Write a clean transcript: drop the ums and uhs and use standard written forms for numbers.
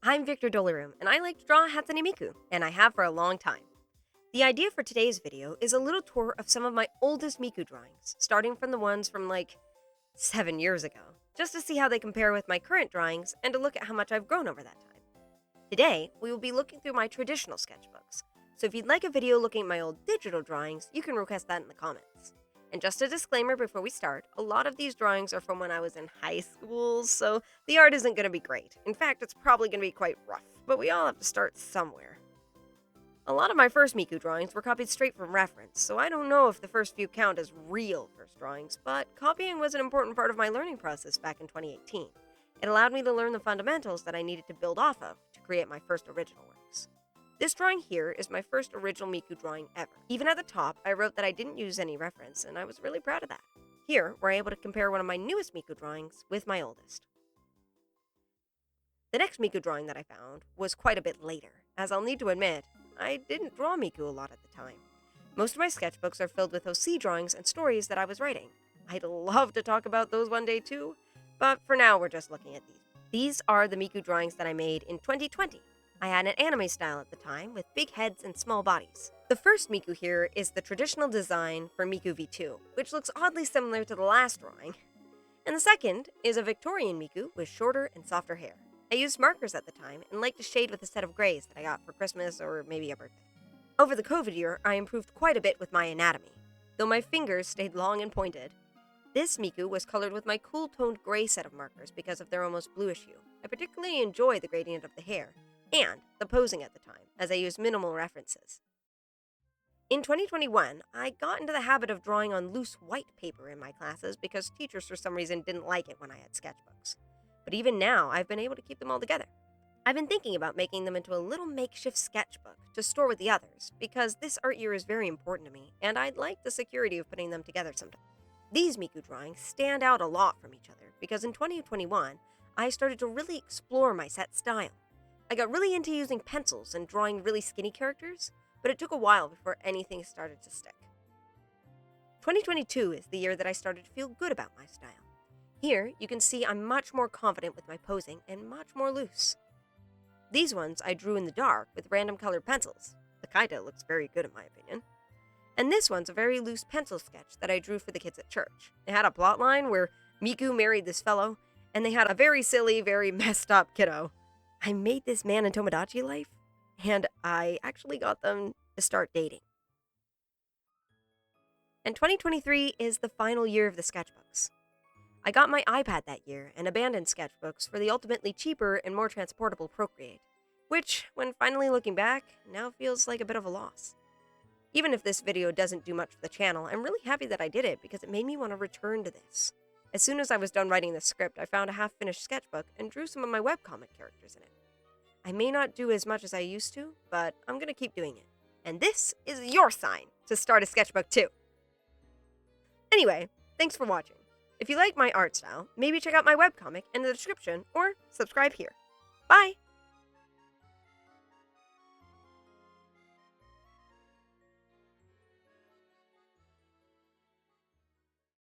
I'm Victor Dolarum, and I like to draw Hatsune Miku, and I have for a long time. The idea for today's video is a little tour of some of my oldest Miku drawings, starting from the ones from 7 years ago, just to see how they compare with my current drawings and to look at how much I've grown over that time. Today, we will be looking through my traditional sketchbooks, so if you'd like a video looking at my old digital drawings, you can request that in the comments. And just a disclaimer before we start, a lot of these drawings are from when I was in high school, so the art isn't going to be great. In fact, it's probably going to be quite rough, but we all have to start somewhere. A lot of my first Miku drawings were copied straight from reference, so I don't know if the first few count as real first drawings, but copying was an important part of my learning process back in 2018. It allowed me to learn the fundamentals that I needed to build off of to create my first original works. This drawing here is my first original Miku drawing ever. Even at the top, I wrote that I didn't use any reference, and I was really proud of that. Here, we're able to compare one of my newest Miku drawings with my oldest. The next Miku drawing that I found was quite a bit later, as I'll need to admit, I didn't draw Miku a lot at the time. Most of my sketchbooks are filled with OC drawings and stories that I was writing. I'd love to talk about those one day too, but for now we're just looking at these. These are the Miku drawings that I made in 2020. I had an anime style at the time with big heads and small bodies. The first Miku here is the traditional design for Miku V2, which looks oddly similar to the last drawing. And the second is a Victorian Miku with shorter and softer hair. I used markers at the time and liked to shade with a set of grays that I got for Christmas or maybe a birthday. Over the COVID year, I improved quite a bit with my anatomy, though my fingers stayed long and pointed. This Miku was colored with my cool-toned gray set of markers because of their almost bluish hue. I particularly enjoy the gradient of the hair, and the posing at the time, as I used minimal references. In 2021, I got into the habit of drawing on loose white paper in my classes because teachers for some reason didn't like it when I had sketchbooks. But even now, I've been able to keep them all together. I've been thinking about making them into a little makeshift sketchbook to store with the others, because this art year is very important to me, and I'd like the security of putting them together sometime. These Miku drawings stand out a lot from each other, because in 2021, I started to really explore my set style. I got really into using pencils and drawing really skinny characters, but it took a while before anything started to stick. 2022 is the year that I started to feel good about my style. Here, you can see I'm much more confident with my posing and much more loose. These ones I drew in the dark with random colored pencils. The Kaita looks very good in my opinion. And this one's a very loose pencil sketch that I drew for the kids at church. It had a plot line where Miku married this fellow, and they had a very silly, very messed up kiddo. I made this man in Tomodachi Life, and I actually got them to start dating. And 2023 is the final year of the sketchbooks. I got my iPad that year and abandoned sketchbooks for the ultimately cheaper and more transportable Procreate, which, when finally looking back, now feels like a bit of a loss. Even if this video doesn't do much for the channel, I'm really happy that I did it because it made me want to return to this. As soon as I was done writing the script, I found a half-finished sketchbook and drew some of my webcomic characters in it. I may not do as much as I used to, but I'm going to keep doing it. And this is your sign to start a sketchbook too. Anyway, thanks for watching. If you like my art style, maybe check out my webcomic in the description or subscribe here. Bye!